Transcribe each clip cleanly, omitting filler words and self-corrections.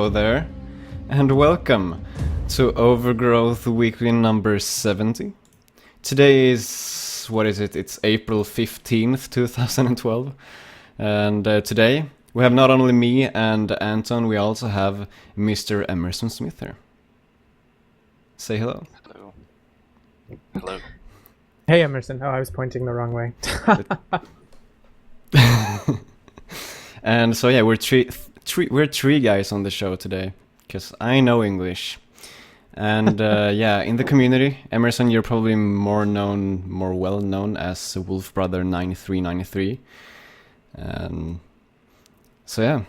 Hello there, and welcome to Overgrowth weekly number 70. Today is, what is it? It's April 15th, 2012. And today we have not only me and Anton, we also have Mr. Emerson Smith here. Say hello. Hello. Hello. Hey Emerson. Oh, I was pointing the wrong way. And so yeah, we're three guys on the show today, because I know English. And yeah, in the community, Emerson, you're probably more well known as Wolf Brother 9393. So yeah.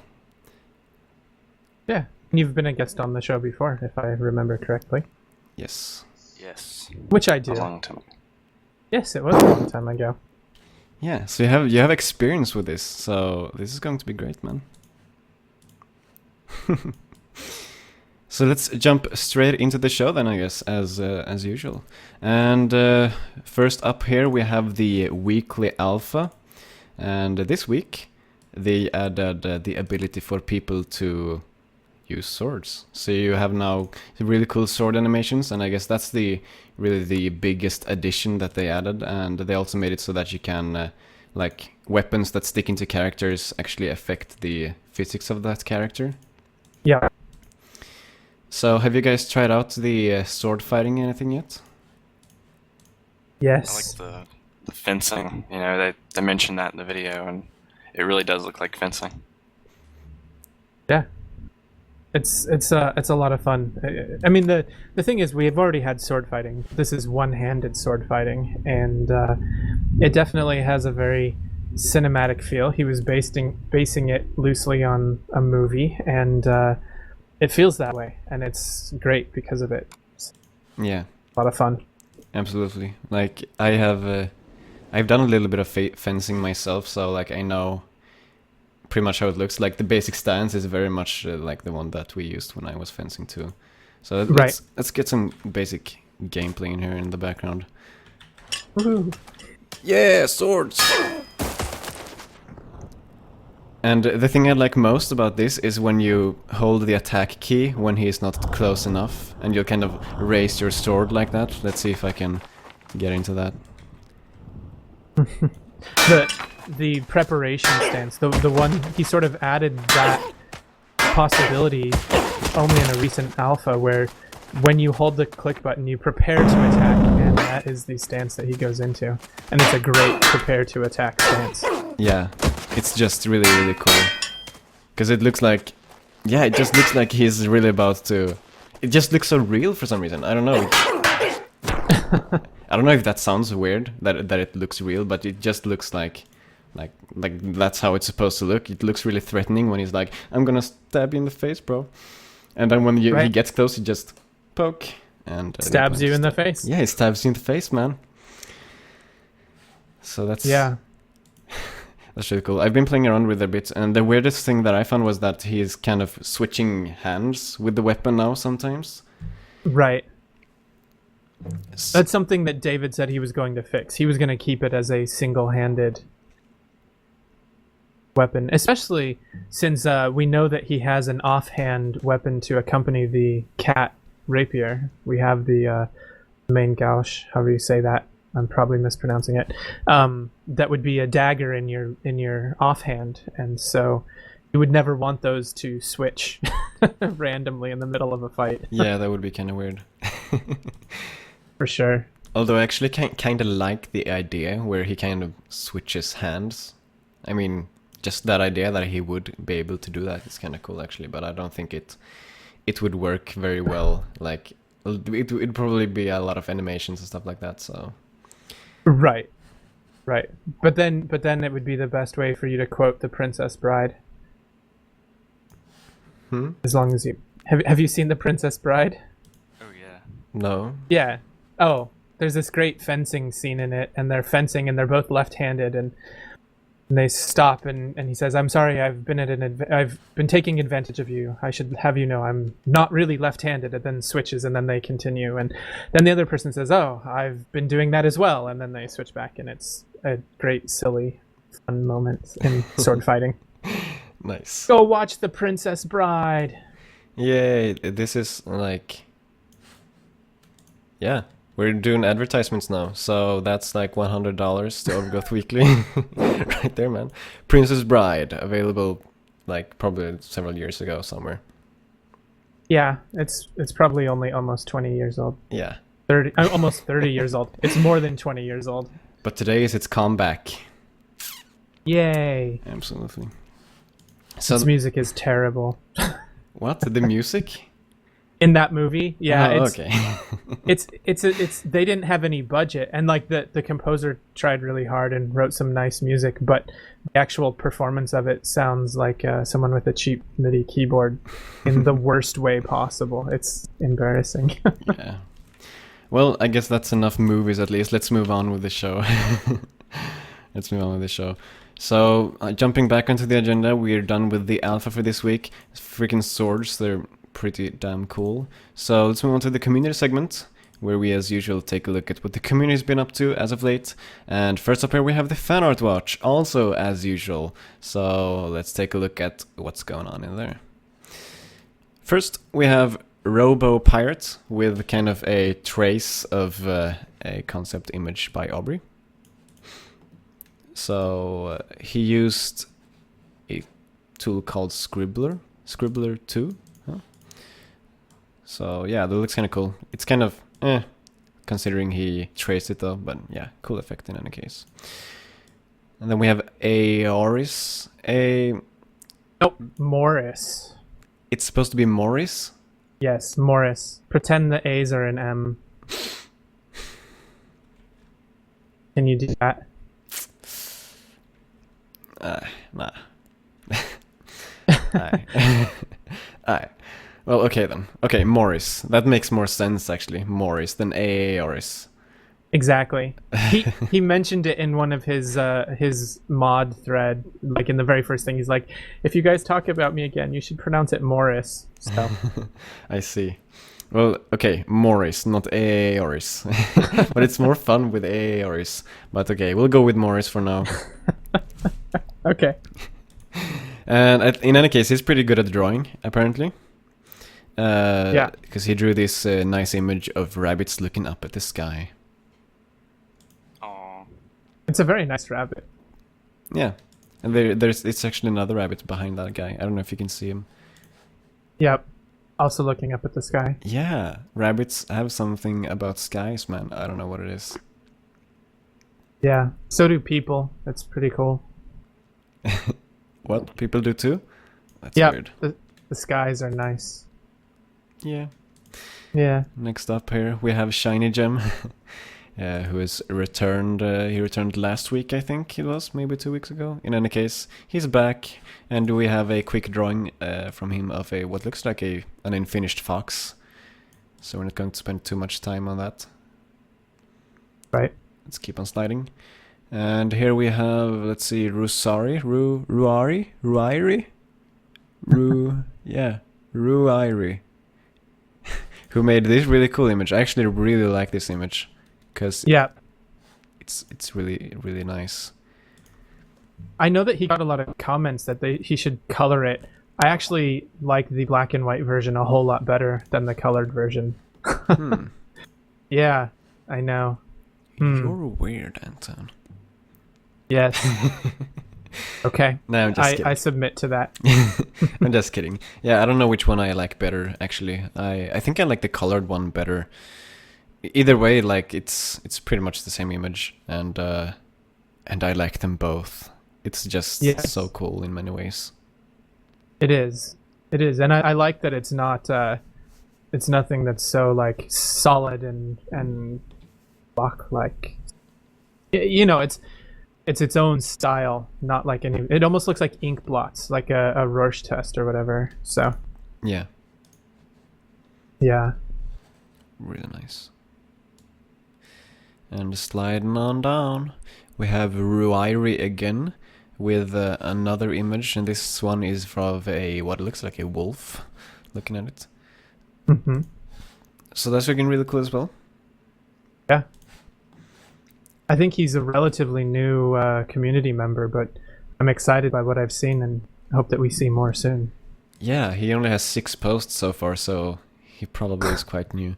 Yeah, you've been a guest on the show before, if I remember correctly. Yes. Yes. Which I do. A long time ago. Yes, it was a long time ago. Yeah, so you have experience with this, so this is going to be great, man. So let's jump straight into the show then, I guess, as usual. And first up here we have the weekly alpha, and this week they added the ability for people to use swords. So you have now really cool sword animations, and I guess that's really the biggest addition that they added. And they also made it so that you can like weapons that stick into characters actually affect the physics of that character. Yeah. So have you guys tried out the sword fighting anything yet? Yes. I like the fencing. You know, they mentioned that in the video, and it really does look like fencing. Yeah. It's a lot of fun. I mean, the thing is, we've already had sword fighting. This is one-handed sword fighting, and it definitely has a very cinematic feel. He was basing it loosely on a movie, and it feels that way, and it's great because of it. It's Yeah, a lot of fun. absolutely. Like I've done a little bit of fencing myself, so like I know pretty much how it looks. Like the basic stance is very much like the one that we used when I was fencing too. So let's get some basic gameplay in here in the background. Woo-hoo. Yeah, swords! And the thing I like most about this is when you hold the attack key when he is not close enough, and you kind of raise your sword like that. Let's see if I can get into that. The preparation stance, the one he sort of added that possibility only in a recent alpha, where when you hold the click button you prepare to attack, and that is the stance that he goes into, and it's a great prepare to attack stance. Yeah, it's just really cool, because it looks like, yeah, it just looks like he's really about to. It just looks so real for some reason. I don't know. I don't know if that sounds weird that it looks real, but it just looks like that's how it's supposed to look. It looks really threatening when he's like, "I'm gonna stab you in the face, bro," and then when he gets close, he just poke and stabs you in the face. Yeah, he stabs you in the face, man. So that's that's really cool. I've been playing around with it a bit, and the weirdest thing that I found was that he's kind of switching hands with the weapon now sometimes. Right. That's something that David said he was going to fix. He was going to keep it as a single-handed weapon, especially since we know that he has an offhand weapon to accompany the cat rapier. We have the main gouge, however you say that. I'm probably mispronouncing it. That would be a dagger in your offhand, and so you would never want those to switch randomly in the middle of a fight. Yeah, that would be kind of weird. For sure. Although I actually kind of like the idea where he kind of switches hands. I mean, just that idea that he would be able to do that is kind of cool actually, but I don't think it would work very well. Like it'd probably be a lot of animations and stuff like that, so Right. But then it would be the best way for you to quote The Princess Bride. As long as you have you seen The Princess Bride? Oh yeah. No. Yeah. Oh, there's this great fencing scene in it, and they're fencing, and they're both left-handed, and they stop, and he says, "I'm sorry, I've been taking advantage of you. I should have you know I'm not really left-handed." And then switches, and then they continue, and then the other person says, "Oh, I've been doing that as well," and then they switch back, and it's a great, silly, fun moment in sword fighting. Nice. Go watch The Princess Bride. Yay, this is like... Yeah, we're doing advertisements now, so that's like $100 to Overgrowth Weekly. Right there, man. Princess Bride, available like probably several years ago somewhere. Yeah, it's probably only almost 20 years old. Yeah. 30, almost 30 years old. It's more than 20 years old. But today is its comeback. Yay. Absolutely. So Its music is terrible. what? The music? In that movie, yeah, Oh, it's okay. it's they didn't have any budget, and like the composer tried really hard and wrote some nice music, but the actual performance of it sounds like someone with a cheap MIDI keyboard in the worst way possible. It's embarrassing. Yeah. Well, I guess that's enough movies at least. Let's move on with the show. So, jumping back onto the agenda, we're done with the alpha for this week. Freaking swords, they're pretty damn cool. So let's move on to the community segment, where we as usual take a look at what the community's been up to as of late. And first up here we have the fan art watch, also as usual. So let's take a look at what's going on in there. First we have Robo Pirate with kind of a trace of a concept image by Aubrey. So he used a tool called Scribbler 2. So yeah, that looks kind of cool. It's kind of considering he traced it though, but yeah, cool effect in any case. And then we have Aoris. Nope, Morris. It's supposed to be Morris. Yes, Morris. Pretend the A's are an M. Can you do that? Nah. Aye. Well, okay then. Okay, Morris. That makes more sense actually. Morris than Aoris. Exactly. He mentioned it in one of his mod thread, like in the very first thing. He's like, if you guys talk about me again, you should pronounce it Morris. So I see. Well, okay, Morris, not Aoris. But it's more fun with Aoris. But okay, we'll go with Morris for now. Okay. And in any case, he's pretty good at drawing, apparently. Yeah. Because he drew this nice image of rabbits looking up at the sky. Aw. It's a very nice rabbit. Yeah. And it's actually another rabbit behind that guy. I don't know if you can see him. Yep. Also looking up at the sky. Yeah. Rabbits have something about skies, man. I don't know what it is. Yeah. So do people. That's pretty cool. What? People do too? That's Yeah. weird. The skies are nice. Yeah. Yeah. Next up here, we have Shiny Gem, who has returned. He returned last week, I think it was, maybe 2 weeks ago. In any case, he's back, and we have a quick drawing from him of what looks like an unfinished fox. So we're not going to spend too much time on that. Right. Let's keep on sliding. And here we have, let's see, Ruairi, who made this really cool image. I actually really like this image because Yeah. it's really, really nice. I know that he got a lot of comments that he should color it. I actually like the black and white version a whole lot better than the colored version. Yeah, I know. You're weird, Anton. Yes. Okay. No, I'm just kidding. I submit to that. I'm just kidding. Yeah, I don't know which one I like better, actually. I think I like the colored one better. Either way, like it's pretty much the same image, and I like them both. It's just so cool in many ways. It is, and I like that it's not. It's nothing that's so like solid and block like. You know, it's its own style, not like any. It almost looks like ink blots, like a Rorschach test or whatever. So. Yeah. Yeah. Really nice. And sliding on down, we have Ruairi again with another image, and this one is from what looks like a wolf. Looking at it. Mm-hmm. So that's looking really cool as well. Yeah. I think he's a relatively new community member, but I'm excited by what I've seen and hope that we see more soon. Yeah, he only has 6 posts so far, so he probably is quite new.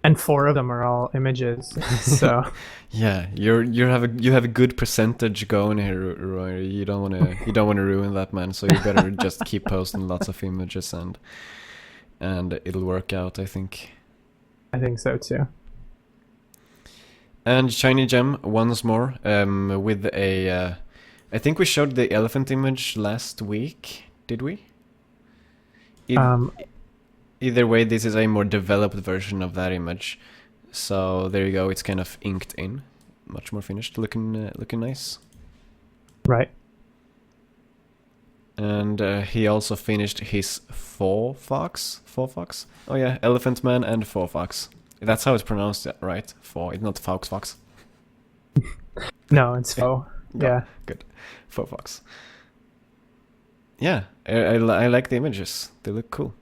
And 4 of them are all images. So Yeah, you have a good percentage going here, Roy. You don't wanna ruin that, man. So you better just keep posting lots of images and it'll work out, I think. I think so too. And Shiny Gem once more, with a. I think we showed the elephant image last week. Did we? Either way, this is a more developed version of that image. So there you go. It's kind of inked in, much more finished, looking nice. Right. And he also finished his Four Fox. Oh yeah, Elephant Man and Four Fox. That's how it's pronounced, right? Four. It's not Fox. No, it's faux. Yeah. Good. Four Fox. Yeah, I like the images. They look cool.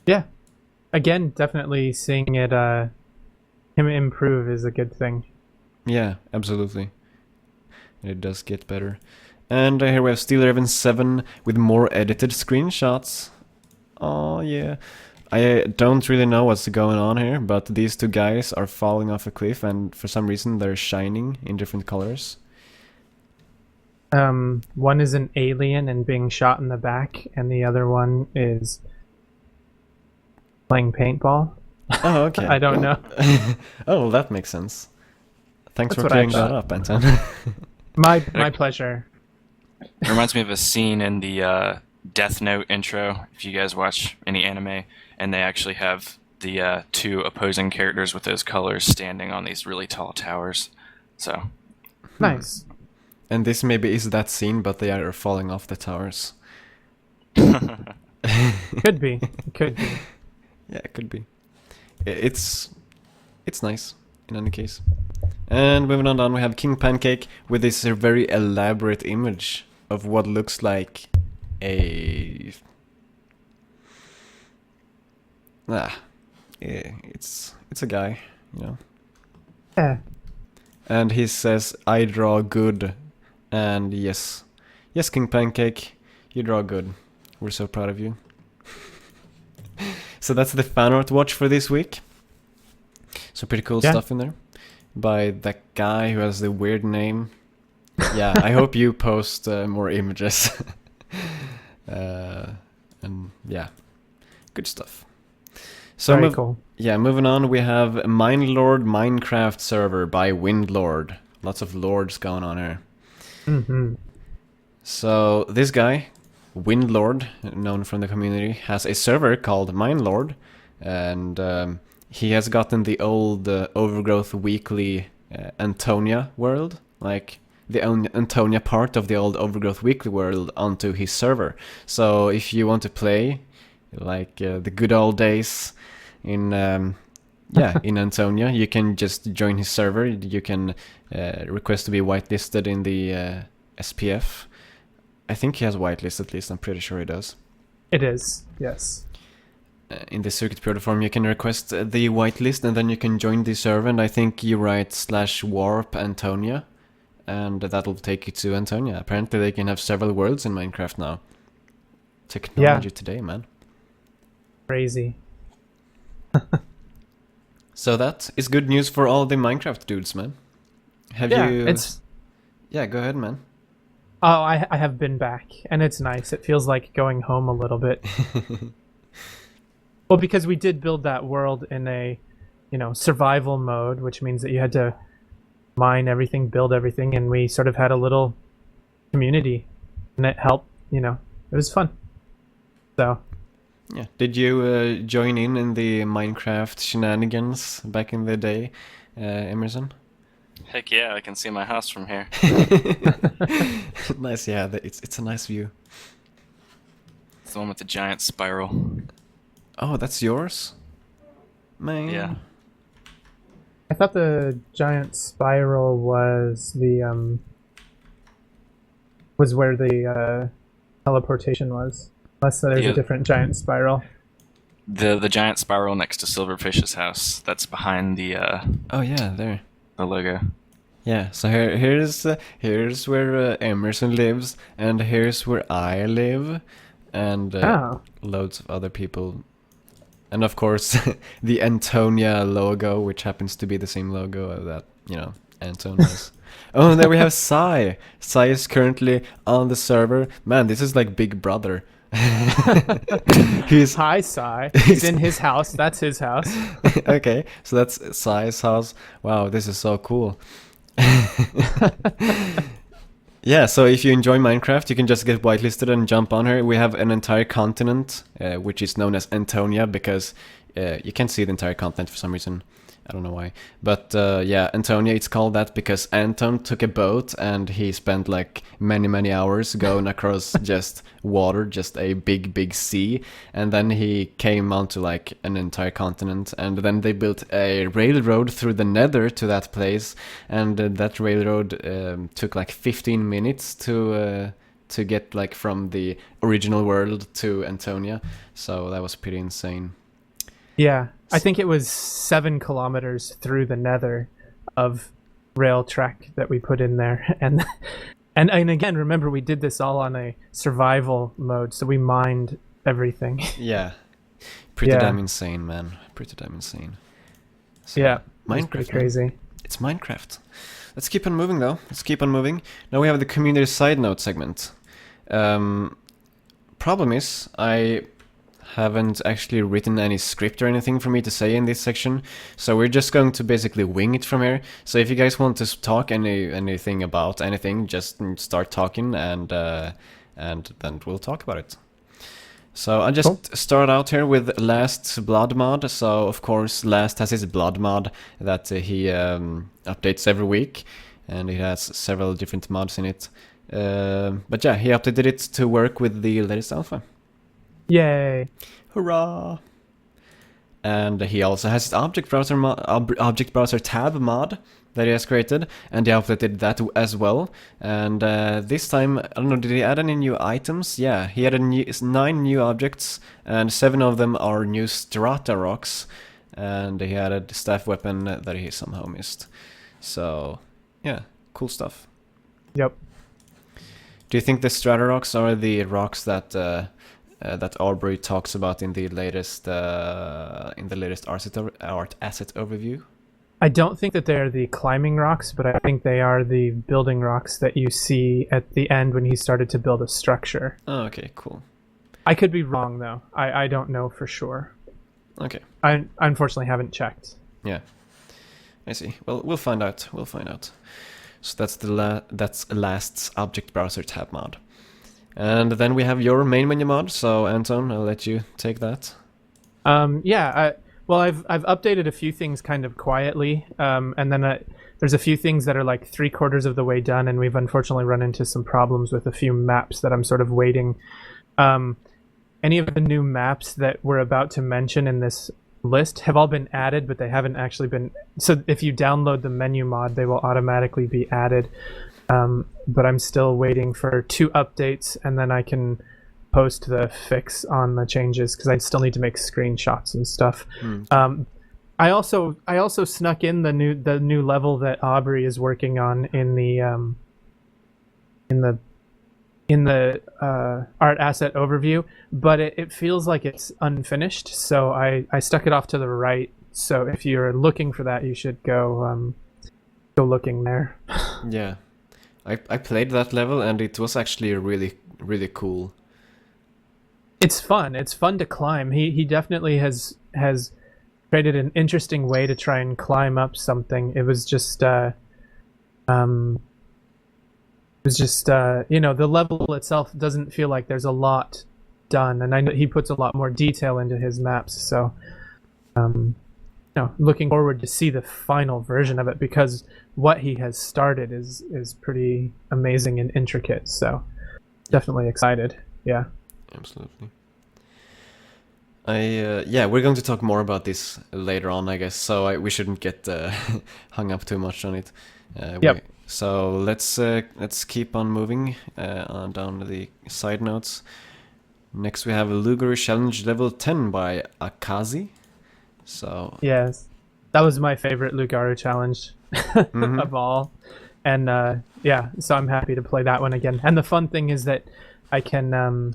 Yeah. Again, definitely seeing it him improve is a good thing. Yeah, absolutely. It does get better. And here we have Steel Raven 7 with more edited screenshots. Oh yeah. I don't really know what's going on here, but these 2 guys are falling off a cliff and for some reason they're shining in different colors. One is an alien and being shot in the back, and the other one is playing paintball. Oh, okay. I don't know. Oh, well, that makes sense. Thanks That's for what I clearing that thought. up, Anton. My pleasure. It reminds me of a scene in the Death Note intro, if you guys watch any anime, and they actually have the 2 opposing characters with those colors standing on these really tall towers. So, Nice. And this maybe is that scene, but they are falling off the towers. Could be. Could be. Yeah, it could be. It's nice in any case. And moving on down, we have King Pancake with this very elaborate image of what looks like a... it's a guy, you know. Yeah. And he says, "I draw good." And yes, King Pancake, you draw good. We're so proud of you. So that's the fan art watch for this week. So pretty cool stuff in there. By that guy who has the weird name. Yeah, I hope you post more images. And yeah, good stuff. So Very cool. Yeah, moving on, we have Mindlord Minecraft server by Windlord. Lots of lords going on here. Mm-hmm. So this guy, Windlord, known from the community, has a server called Mindlord, and he has gotten the old Overgrowth Weekly Antonia world, like the Antonia part of the old Overgrowth Weekly world, onto his server. So if you want to play, like the good old days in in Antonia, you can just join his server. You can request to be whitelisted in the SPF. I think he has whitelist at least. I'm pretty sure he does. It is, yes. In the circuit period form, you can request the whitelist, and then you can join the server. And I think you write /warp Antonia, and that'll take you to Antonia. Apparently, they can have several worlds in Minecraft now. Technology today, man. Crazy. So that is good news for all the Minecraft dudes, man. Have you? Yeah, go ahead, man. Oh, I have been back, and it's nice. It feels like going home a little bit. Well, because we did build that world in a, survival mode, which means that you had to mine everything, build everything, and we sort of had a little community, and it helped. It was fun. So. Yeah. Did you join in the Minecraft shenanigans back in the day, Emerson? heck yeah, I can see my house from here. Nice, yeah. It's a nice view. It's the one with the giant spiral. Oh, that's yours? Man. Yeah. I thought the giant spiral was the was where the teleportation was. Unless there's a different giant spiral. The giant spiral next to Silverfish's house. That's behind the Oh yeah, there. the logo. Yeah, so here's where Emerson lives, and here's where I live, and Oh. loads of other people. And of course, the Antonia logo, which happens to be the same logo that, Anton has. Oh, and there we have Sai. Sai is currently on the server. Man, this is like Big Brother. He's Hi, Sai. He's in his house. That's his house. okay, so that's Sai's house. Wow, this is so cool. Yeah, so if you enjoy Minecraft, you can just get whitelisted and jump on her. We have an entire continent, which is known as Antonia, because you can't see the entire continent for some reason. I don't know why. But yeah, Antonia, it's called that because Anton took a boat and he spent like many hours going across just water, just a big sea. And then he came onto like an entire continent. And then they built a railroad through the nether to that place. And that railroad took like 15 minutes to get like from the original world to Antonia. So that was pretty insane. Yeah, I think it was 7 kilometers through the nether of rail track that we put in there. And again, remember, we did this all on a survival mode, so we mined everything. Yeah. Pretty damn insane, man. Pretty damn insane. So, yeah, Minecraft. Pretty crazy. It's Minecraft. Let's keep on moving, though. Let's keep on moving. Now we have the community side note segment. Problem is, I haven't actually written any script or anything for me to say in this section, so we're just going to basically wing it from here. So if you guys want to talk anything about anything, just start talking, and then we'll talk about it. So I'll just start out here with Last's blood mod. So of course Last has his blood mod that he updates every week, and it has several different mods in it. But yeah, he updated it to work with the latest alpha. Yay! Hurrah! And he also has his object browser tab mod that he has created, and he updated that as well. And this time, I don't know, did he add any new items? Yeah, he added 9 new objects, and 7 of them are new strata rocks. And he added staff weapon that he somehow missed. So yeah, cool stuff. Yep. Do you think the strata rocks are the rocks that Aubrey talks about in the latest art asset overview? I don't think that they're the climbing rocks, but I think they are the building rocks that you see at the end when he started to build a structure. Oh, okay, cool. I could be wrong, though. I don't know for sure. Okay. I unfortunately haven't checked. Yeah, I see. Well, we'll find out. So that's Last's object browser tab mod. And then we have your main menu mod. So Anton, I'll let you take that. Yeah. I've updated a few things kind of quietly, and then there's a few things that are like 3/4 of the way done, and we've unfortunately run into some problems with a few maps that I'm sort of waiting. Any of the new maps that we're about to mention in this list have all been added, but they haven't actually been. So if you download the menu mod, they will automatically be added. But I'm still waiting for 2 updates, and then I can post the fix on the changes because I still need to make screenshots and stuff. I also snuck in the new level that Aubrey is working on in the art asset overview, but it feels like it's unfinished, so I stuck it off to the right. So if you're looking for that, you should go looking there. Yeah. I played that level, and it was actually really, really cool. It's fun. It's fun to climb. He definitely has created an interesting way to try and climb up something. It was just the level itself doesn't feel like there's a lot done, and I know he puts a lot more detail into his maps. So, looking forward to see the final version of it, because what he has started is pretty amazing and intricate. So, definitely excited. Yeah. Absolutely. We're going to talk more about this later on, I guess. So we shouldn't get hung up too much on it. Yep. So let's keep on moving on down the side notes. Next we have Lugar Challenge Level 10 by Akazi. So yes, that was my favorite Lugaru challenge of all, and so I'm happy to play that one again. And the fun thing is that I can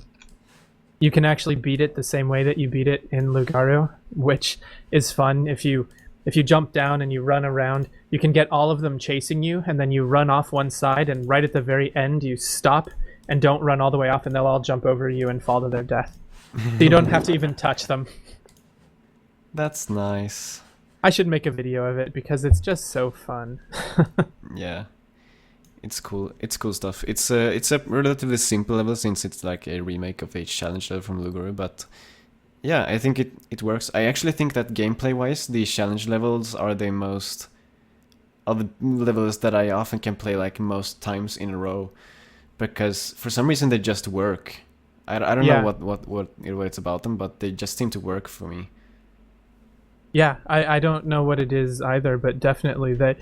you can actually beat it the same way that you beat it in Lugaru, which is fun. If you jump down and you run around, you can get all of them chasing you, and then you run off one side, and right at the very end you stop and don't run all the way off, and they'll all jump over you and fall to their death. So you don't have to even touch them. That's nice. I should make a video of it because it's just so fun. Yeah. It's cool. It's cool stuff. It's a relatively simple level since it's like a remake of a challenge level from Lugaru, but yeah, I think it works. I actually think that gameplay-wise, the challenge levels are the most of the levels that I often can play like most times in a row, because for some reason they just work. I don't know what it's about them, but they just seem to work for me. Yeah, I don't know what it is either, but definitely that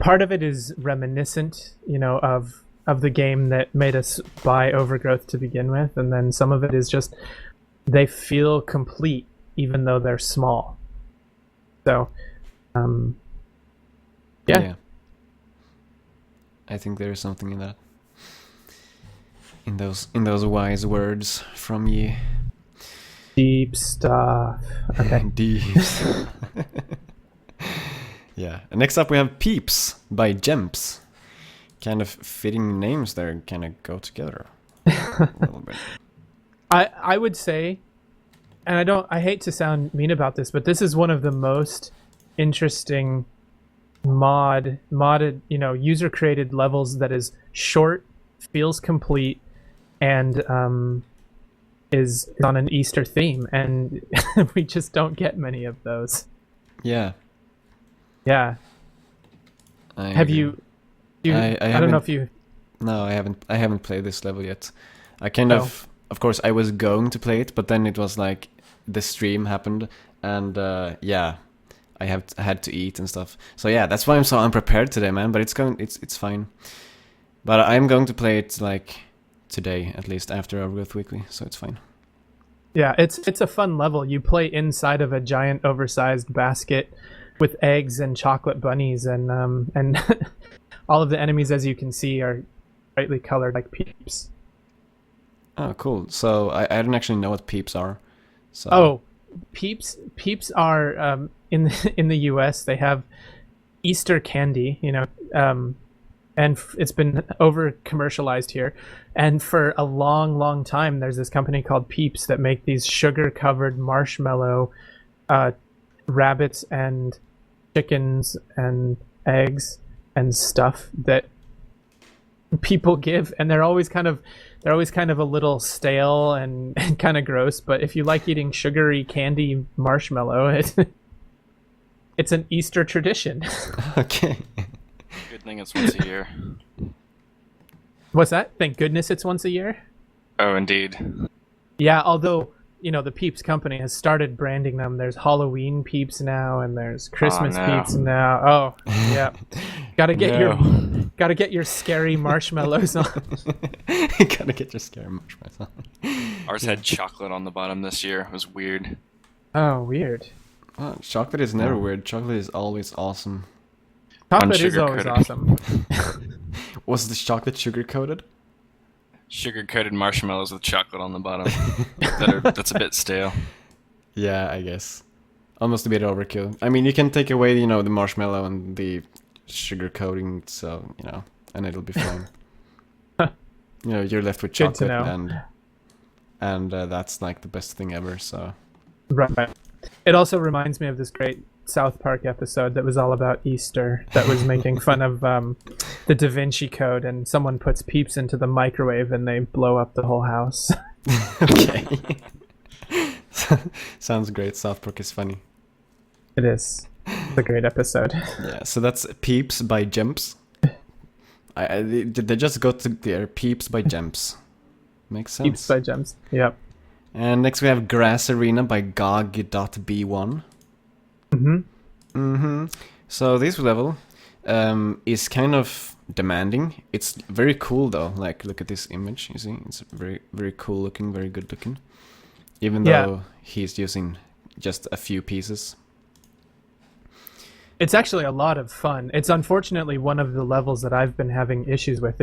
part of it is reminiscent, of the game that made us buy Overgrowth to begin with, and then some of it is just they feel complete even though they're small. So, yeah. I think there is something in that. In those wise words from you. Deep stuff. Okay. Deep. Yeah. And next up we have Peeps by Jemps. Kind of fitting names there, kind of go together a little bit. I would say, and I hate to sound mean about this, but this is one of the most interesting modded, user created levels that is short, feels complete, and is on an Easter theme, and we just don't get many of those. Yeah. Yeah. Have you? I don't know if you. No, I haven't played this level yet. I kind of course, I was going to play it, but then it was like the stream happened, and I had to eat and stuff. So yeah, that's why I'm so unprepared today, man. But it's fine. But I'm going to play it like today, at least after Overgrowth Weekly, so it's fine. Yeah, it's a fun level. You play inside of a giant oversized basket with eggs and chocolate bunnies, and all of the enemies, as you can see, are brightly colored like Peeps. Oh, cool. So I don't actually know what Peeps are. So. Oh, Peeps are in the U.S. They have Easter candy, and it's been over commercialized here. And for a long, long time, there's this company called Peeps that make these sugar-covered marshmallow rabbits and chickens and eggs and stuff that people give, and they're always kind of a little stale and kind of gross. But if you like eating sugary candy marshmallow, it's an Easter tradition. Okay. Good thing it's once a year. What's that? Thank goodness it's once a year? Oh, indeed. Yeah, although, the Peeps company has started branding them. There's Halloween Peeps now, and there's Christmas Peeps now. Oh, yeah. Gotta get your scary marshmallows on. Gotta get your scary marshmallows on. Ours had chocolate on the bottom this year. It was weird. Oh, weird. Oh, chocolate is never weird. Chocolate is always awesome. Chocolate is always awesome. Was the chocolate sugar-coated? Sugar-coated marshmallows with chocolate on the bottom. That's a bit stale. Yeah, I guess. Almost a bit overkill. I mean, you can take away, the marshmallow and the sugar coating, so, and it'll be fine. You're left with chocolate, and that's like the best thing ever, so. Right. It also reminds me of this great South Park episode that was all about Easter, that was making fun of the Da Vinci Code, and someone puts Peeps into the microwave and they blow up the whole house. Okay. Sounds great. South Park is funny. It is. It's a great episode. Yeah, so that's Peeps by Jemps. They just got to their Peeps by Jemps. Makes sense. Peeps by Jemps. Yep. And next we have Grass Arena by Gog.b1. So this level is kind of demanding. It's very cool though. Like, look at this image. You see, it's very, very cool looking, very good looking. Even though he's using just a few pieces. It's actually a lot of fun. It's unfortunately one of the levels that I've been having issues with.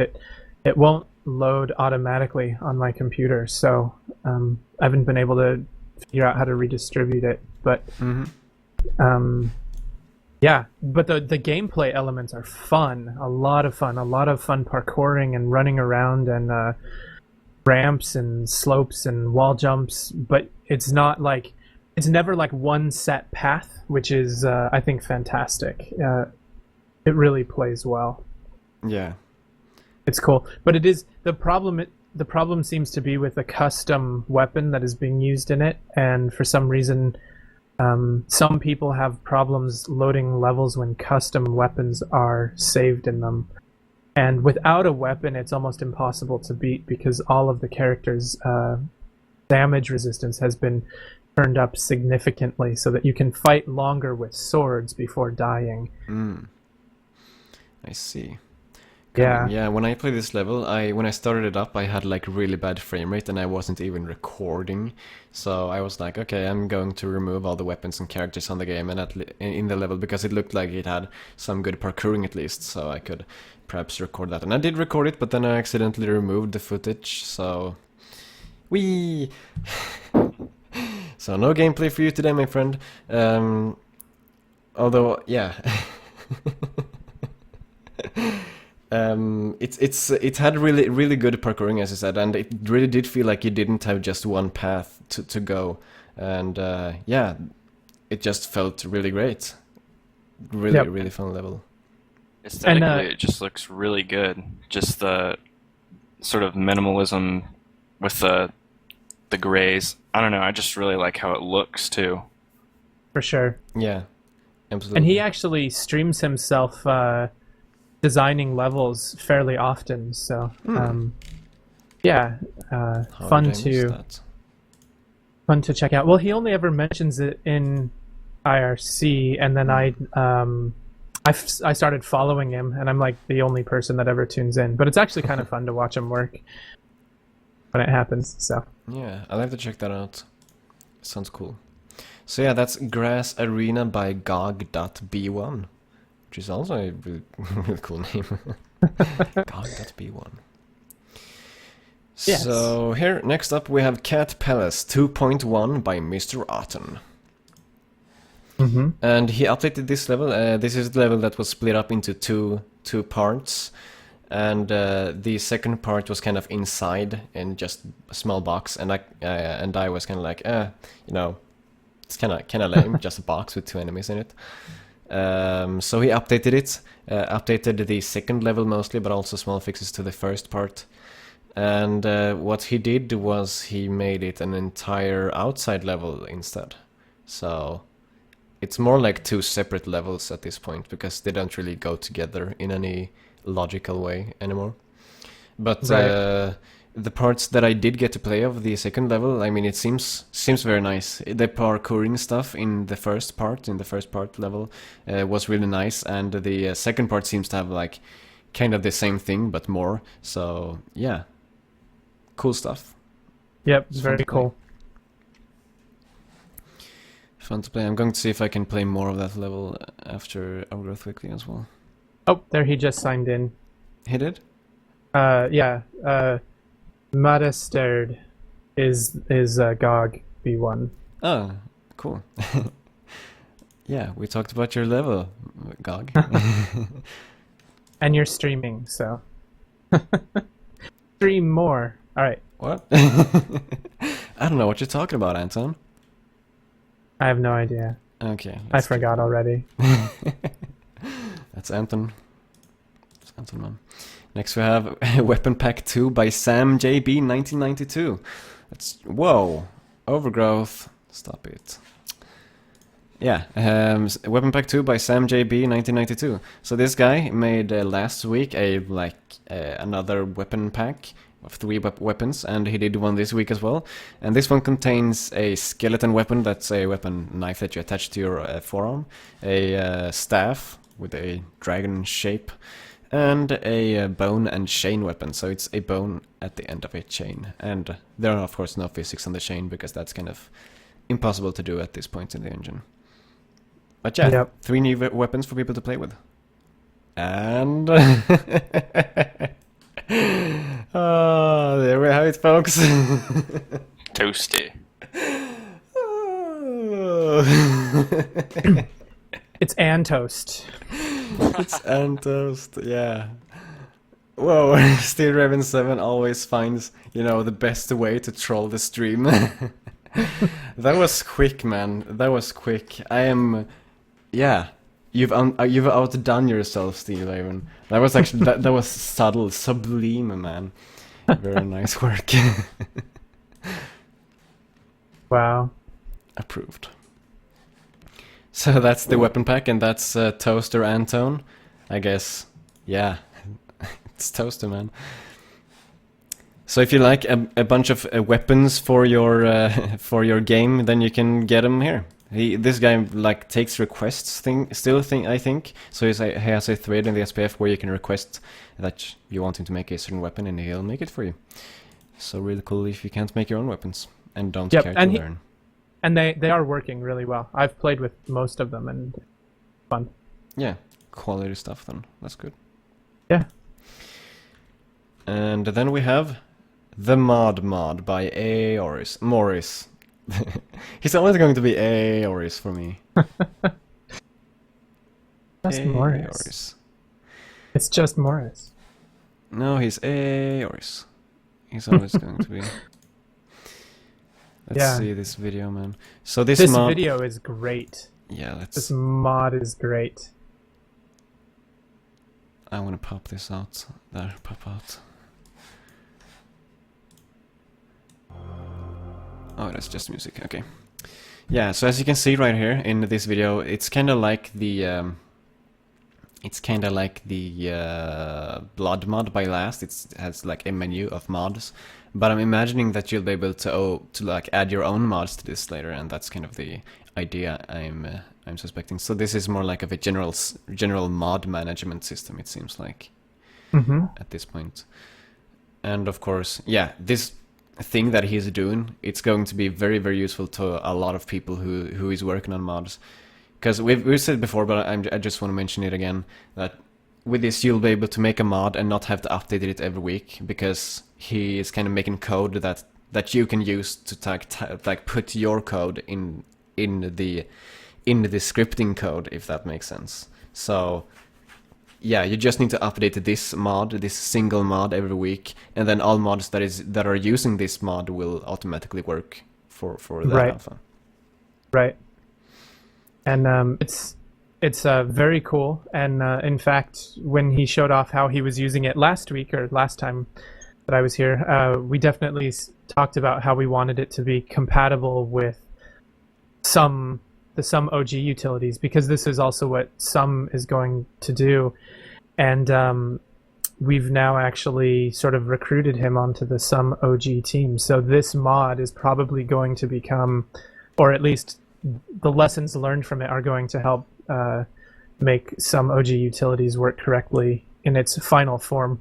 it won't load automatically on my computer, so I haven't been able to figure out how to redistribute it. But yeah, but the gameplay elements are fun, a lot of fun parkouring and running around and ramps and slopes and wall jumps. But it's not like it's never like one set path, which is I think fantastic. It really plays well. Yeah. It's cool, but it is the problem. The problem seems to be with the custom weapon that is being used in it, and for some reason, some people have problems loading levels when custom weapons are saved in them. And without a weapon, it's almost impossible to beat because all of the characters' damage resistance has been turned up significantly, so that you can fight longer with swords before dying. I see. Yeah. Yeah, when I played this level, when I started it up, I had like really bad frame rate and I wasn't even recording. So I was like, okay, I'm going to remove all the weapons and characters on the game and in the level because it looked like it had some good parkouring at least, so I could perhaps record that. And I did record it, but then I accidentally removed the footage, so wee. So no gameplay for you today, my friend. Although, yeah. It had really good parkouring, as I said, and it really did feel like you didn't have just one path to go, and yeah, it just felt really great, really fun level. Aesthetically, it just looks really good. Just the sort of minimalism with the grays. I don't know. I just really like how it looks too. For sure. Yeah, absolutely. And he actually streams himself designing levels fairly often, so yeah, fun to check out. Well, he only ever mentions it in IRC, and then I started following him, and I'm like the only person that ever tunes in. But it's actually kind of fun to watch him work when it happens. So yeah, I'll have to check that out. Sounds cool. So yeah, that's Grass Arena by GOG.B1. Which is also a really cool name. GOG.B1. Yes. So here, next up we have Cat Palace 2.1 by Mr. Otten. And he updated this level. This is the level that was split up into two parts. And the second part was kind of inside in just a small box. And I was kind of like, it's kind of lame, just a box with two enemies in it. So he updated it, updated the second level mostly, but also small fixes to the first part. And what he did was he made it an entire outside level instead. So it's more like two separate levels at this point, because they don't really go together in any logical way anymore. But Right. The parts that I did get to play of the second level, I mean, it seems very nice. The parkouring stuff in the first part level, was really nice, and the second part seems to have like kind of the same thing but more. So yeah, cool stuff. Yep, It's very fun to play. cool. Fun to play. I'm going to see if I can play more of that level after Overgrowth Weekly as well. Oh, there he just signed in. He did? Yeah. Madasterd is GOG B1. Oh, cool. Yeah, we talked about your level, GOG. And you're streaming, so stream more. All right. What? I don't know what you're talking about, Anton. I have no idea. Okay. I forgot already. That's Anton. That's Anton, man. Next we have Weapon Pack 2 by Sam JB 1992. That's whoa. Overgrowth. Stop it. Yeah, Weapon Pack 2 by Sam JB 1992. So this guy made last week another weapon pack of 3 weapons, and he did one this week as well. And this one contains a skeleton weapon, that's a weapon knife that you attach to your forearm, a staff with a dragon shape, and a bone and chain weapon. So it's a bone at the end of a chain. And there are of course no physics on the chain, because that's kind of impossible to do at this point in the engine. But yeah, Yep. 3 new weapons for people to play with. And folks. Toasty. It's Antoast. It's Antoast, yeah. Whoa, Steel Raven 7 always finds, the best way to troll the stream. That was quick, man. That was quick. Yeah. You've outdone yourself, Steel Raven. That was actually that was subtle, sublime, man. Very nice work. Wow. Approved. So that's the weapon pack, and that's Toaster Anton. I guess, yeah, it's Toaster, man. So if you like a bunch of weapons for your game, then you can get them here. This guy takes requests I think. So he has a thread in the SPF where you can request that you want him to make a certain weapon, and he'll make it for you. So really cool if you can't make your own weapons and don't care to learn. And they are working really well. I've played with most of them, and fun. Yeah, quality stuff then. That's good. Yeah. And then we have The Mod by A. Morris. He's always going to be A. Morris for me. Just Morris. It's just Morris. No, he's A. Morris. He's always going to be. Let's see this video, man. So this video is great. Yeah, This mod is great. I want to pop this out. There, pop out. Oh, that's just music. Okay. Yeah. So as you can see right here in this video, it's kind of like the blood mod by Last. It has like a menu of mods, but I'm imagining that you'll be able to add your own mods to this later, and that's kind of the idea I'm suspecting. So this is more like of a general mod management system, it seems like, at this point. And of course, yeah, this thing that he's doing, it's going to be very, very useful to a lot of people who is working on mods. Because we've said before, but I just want to mention it again, that with this you'll be able to make a mod and not have to update it every week, because he is kind of making code that you can use to put your code in the scripting code, if that makes sense. So yeah, you just need to update this single mod every week, and then all mods that are using this mod will automatically work for the alpha. Right. And it's very cool. And in fact, when he showed off how he was using it last week, or last time that I was here, we definitely talked about how we wanted it to be compatible with the Sum OG utilities, because this is also what Sum is going to do. And we've now actually sort of recruited him onto the Sum OG team. So this mod is probably going to become, or at least the lessons learned from it are going to help make Sum OG utilities work correctly in its final form.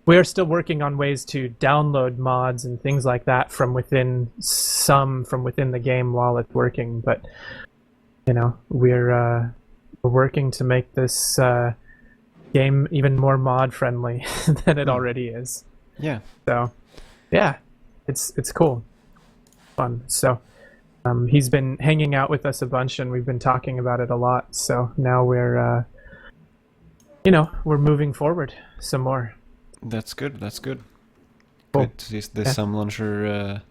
We are still working on ways to download mods and things like that from within the game while it's working, but we're working to make this game even more mod friendly than it already is. Yeah. So yeah, it's cool, fun. So he's been hanging out with us a bunch, and we've been talking about it a lot. So now we're moving forward some more. That's good. That's good. Cool. Good to see the Sum launcher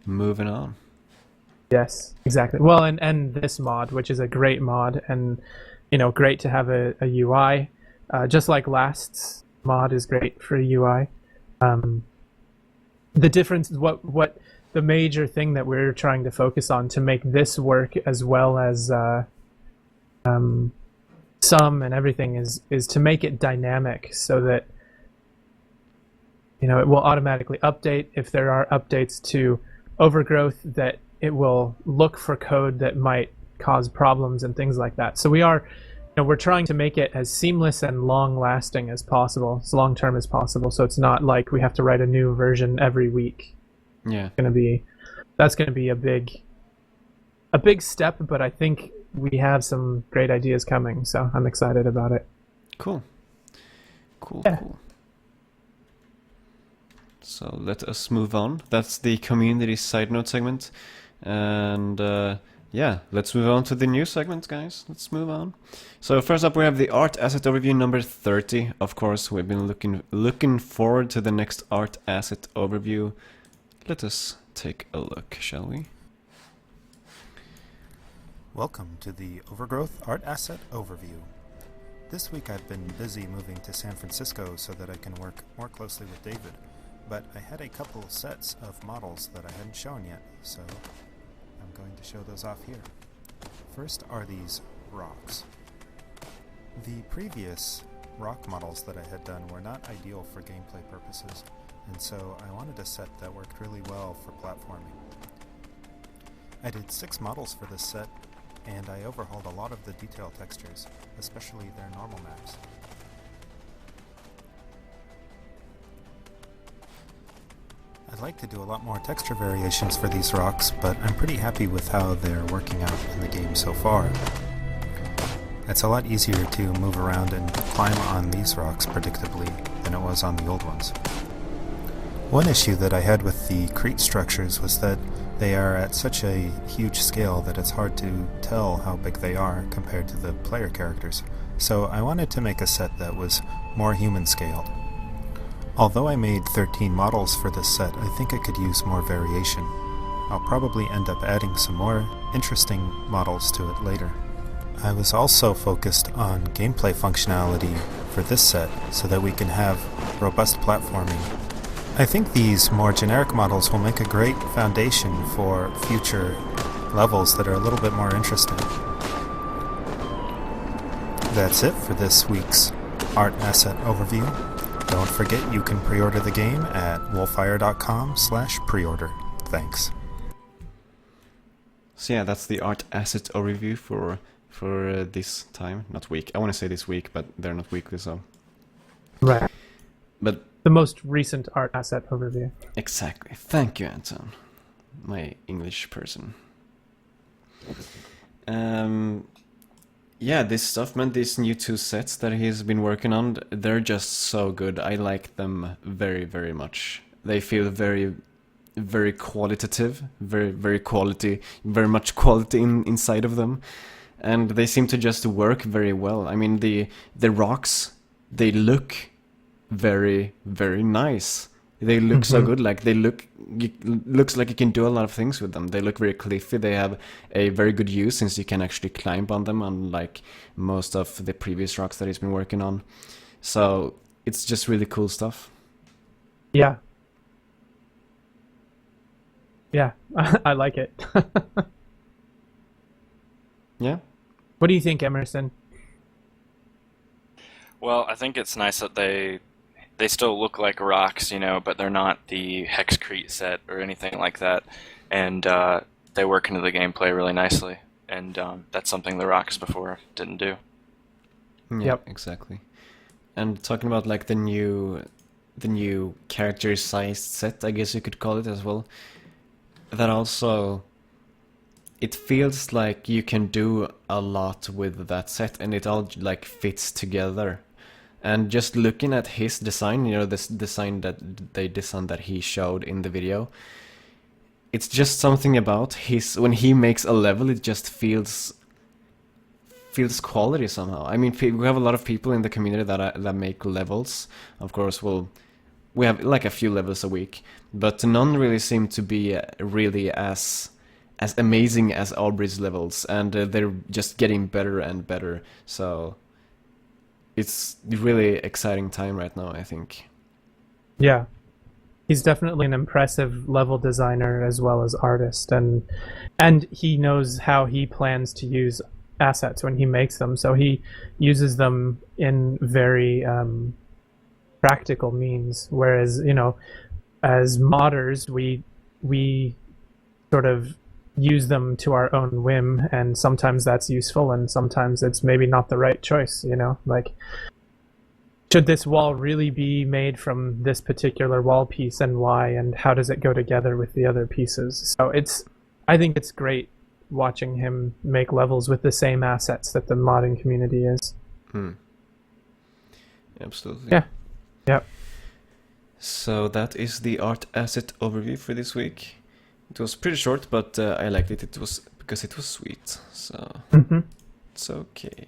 moving on. Yes, exactly. Well, and this mod, which is a great mod, and great to have a UI, just like Last's mod is great for UI. The difference, what the major thing that we're trying to focus on to make this work as well as Sum and everything is to make it dynamic, so that it will automatically update if there are updates to Overgrowth, that it will look for code that might cause problems and things like that. So we're trying to make it as seamless and long-lasting as possible, as long-term as possible. So it's not like we have to write a new version every week. Yeah, that's going to be a big step. But I think we have some great ideas coming, so I'm excited about it. Cool. Yeah. Cool. So let us move on. That's the community side note segment. And yeah, let's move on to the new segment, guys. Let's move on. So first up, we have the art asset overview number 30. Of course, we've been looking forward to the next art asset overview. Let us take a look, shall we? Welcome to the Overgrowth Art Asset Overview. This week I've been busy moving to San Francisco so that I can work more closely with David, but I had a couple sets of models that I hadn't shown yet, so I'm going to show those off here. First are these rocks. The previous rock models that I had done were not ideal for gameplay purposes, and so I wanted a set that worked really well for platforming. I did 6 models for this set, and I overhauled a lot of the detail textures, especially their normal maps. I'd like to do a lot more texture variations for these rocks, but I'm pretty happy with how they're working out in the game so far. It's a lot easier to move around and climb on these rocks predictably than it was on the old ones. One issue that I had with the Crete structures was that they are at such a huge scale that it's hard to tell how big they are compared to the player characters, so I wanted to make a set that was more human scaled. Although I made 13 models for this set, I think I could use more variation. I'll probably end up adding some more interesting models to it later. I was also focused on gameplay functionality for this set so that we can have robust platforming. I think these more generic models will make a great foundation for future levels that are a little bit more interesting. That's it for this week's Art Asset Overview. Don't forget you can pre-order the game at wolfire.com/preorder. Thanks. So yeah, that's the art asset overview for this time. Not week. I want to say this week, but they're not weekly, so. Right. But The most recent art asset overview. exactly. Thank you, Anton. My English person. Yeah, this stuff, man, these new 2 sets that he's been working on, they're just so good. I like them very, very much. They feel very, very qualitative, very much quality inside of them. And they seem to just work very well. I mean, the rocks, they look very, very nice. They look so good. Like looks like you can do a lot of things with them. They look very cliffy. They have a very good use since you can actually climb on them, unlike most of the previous rocks that he's been working on. So it's just really cool stuff. Yeah. Yeah, I like it. Yeah. What do you think, Emerson? Well, I think it's nice that they still look like rocks, you know, but they're not the Hexcrete set or anything like that. And they work into the gameplay really nicely. And that's something the rocks before didn't do. Yeah, Yep. exactly. And talking about like the new character-sized set, I guess you could call it as well. That also, it feels like you can do a lot with that set, and it all like fits together. And just looking at his design, you know, this design that he showed in the video, it's just something about when he makes a level, it just feels quality somehow. I mean, we have a lot of people in the community that make levels. Of course, we have like a few levels a week, but none really seem to be really as amazing as Aubrey's levels, and they're just getting better and better. So it's really exciting time right now, I think. Yeah. He's definitely an impressive level designer as well as artist, and he knows how he plans to use assets when he makes them. So he uses them in very practical means, whereas, you know, as modders, we sort of use them to our own whim, and sometimes that's useful and sometimes it's maybe not the right choice, you know, like, should this wall really be made from this particular wall piece, and why, and how does it go together with the other pieces? So I think it's great watching him make levels with the same assets that the modding community is. Absolutely. Yeah. So that is the art asset overview for this week. It was pretty short, but I liked it. It was because it was sweet, so it's okay.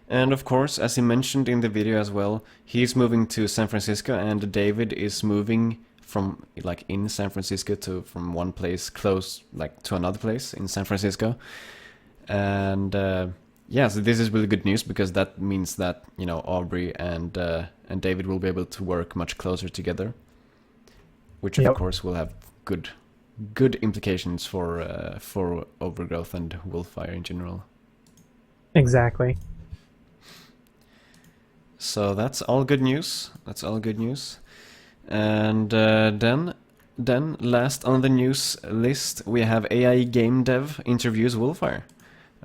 And of course, as he mentioned in the video as well, he's moving to San Francisco, and David is moving from like in San Francisco to from one place close like to another place in San Francisco. And yeah, so this is really good news because that means that, you know, Aubrey and David will be able to work much closer together, which of course will have good implications for Overgrowth and Wolfire in general. Exactly. So that's all good news. That's all good news. And then last on the news list we have AI game dev interviews Wolfire.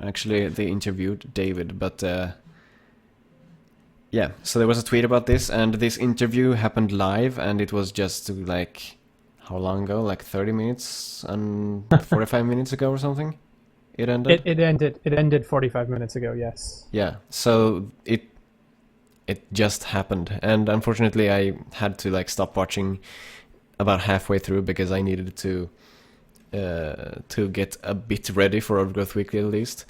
Actually, they interviewed David, but yeah. So there was a tweet about this, and this interview happened live, and it was just like how long ago? Like 30 minutes and 45 minutes ago or something. It ended. It ended 45 minutes ago. Yes. Yeah. So it just happened, and unfortunately, I had to like stop watching about halfway through because I needed to get a bit ready for Overgrowth Weekly at least.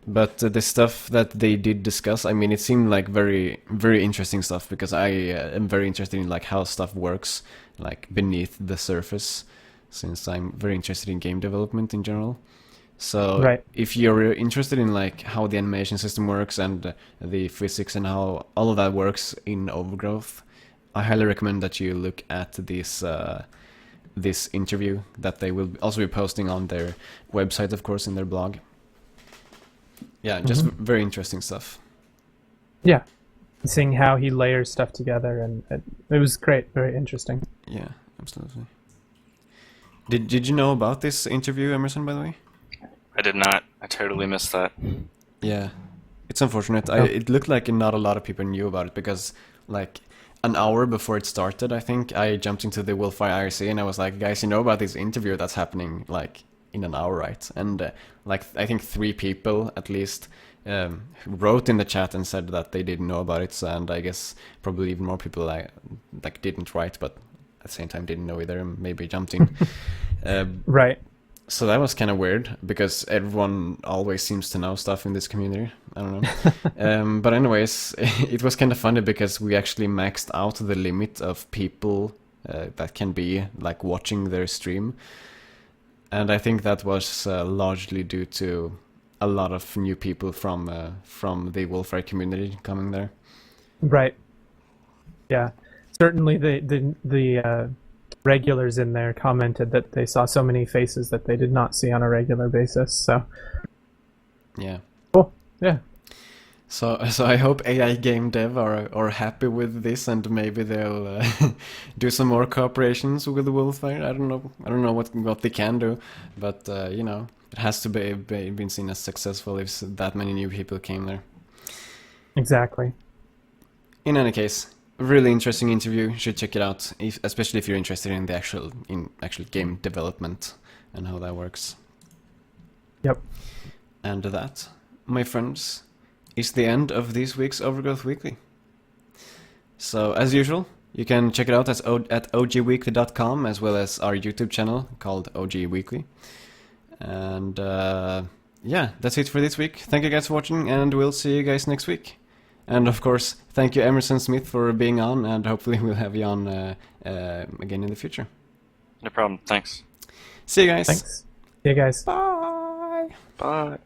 But the stuff that they did discuss, I mean, it seemed like very, very interesting stuff because I am very interested in like how stuff works, like beneath the surface, since I'm very interested in game development in general. So if you're interested in like how the animation system works and the physics and how all of that works in Overgrowth, I highly recommend that you look at this interview that they will also be posting on their website, of course, in their blog. Yeah, just very interesting stuff. Yeah, seeing how he layers stuff together, and it was great, very interesting. Yeah, absolutely. Did you know about this interview, Emerson, by the way? I did not. I totally missed that. Yeah, it's unfortunate. It looked like not a lot of people knew about it because, like, an hour before it started, I think, I jumped into the Wolfire IRC and I was like, guys, you know about this interview that's happening, like, in an hour, right? And, like, I think 3 people, at least, wrote in the chat and said that they didn't know about it, and I guess probably even more people, like didn't write, but at the same time didn't know either, and maybe jumped in. Right. So that was kind of weird because everyone always seems to know stuff in this community. I don't know. But anyways, it was kind of funny because we actually maxed out the limit of people that can be like watching their stream. And I think that was largely due to a lot of new people from the Wolfire community coming there. Right. Yeah. Certainly the regulars in there commented that they saw so many faces that they did not see on a regular basis. So yeah, cool. Yeah. So I hope AI game dev are happy with this, and maybe they'll do some more cooperations with the Wolfire. I don't know what they can do, but you know, it has to be been seen as successful if that many new people came there. Exactly. In any case, really interesting interview. You should check it out, especially if you're interested in the actual game development and how that works. Yep. And that, my friends, is the end of this week's Overgrowth Weekly. So as usual, you can check it out at ogweekly.com, as well as our YouTube channel called OG Weekly. And yeah, that's it for this week. Thank you guys for watching, and we'll see you guys next week. And of course, thank you Emerson Smith for being on, and hopefully we'll have you on again in the future. No problem. Thanks. See you guys. Thanks. See you guys. Bye. Bye.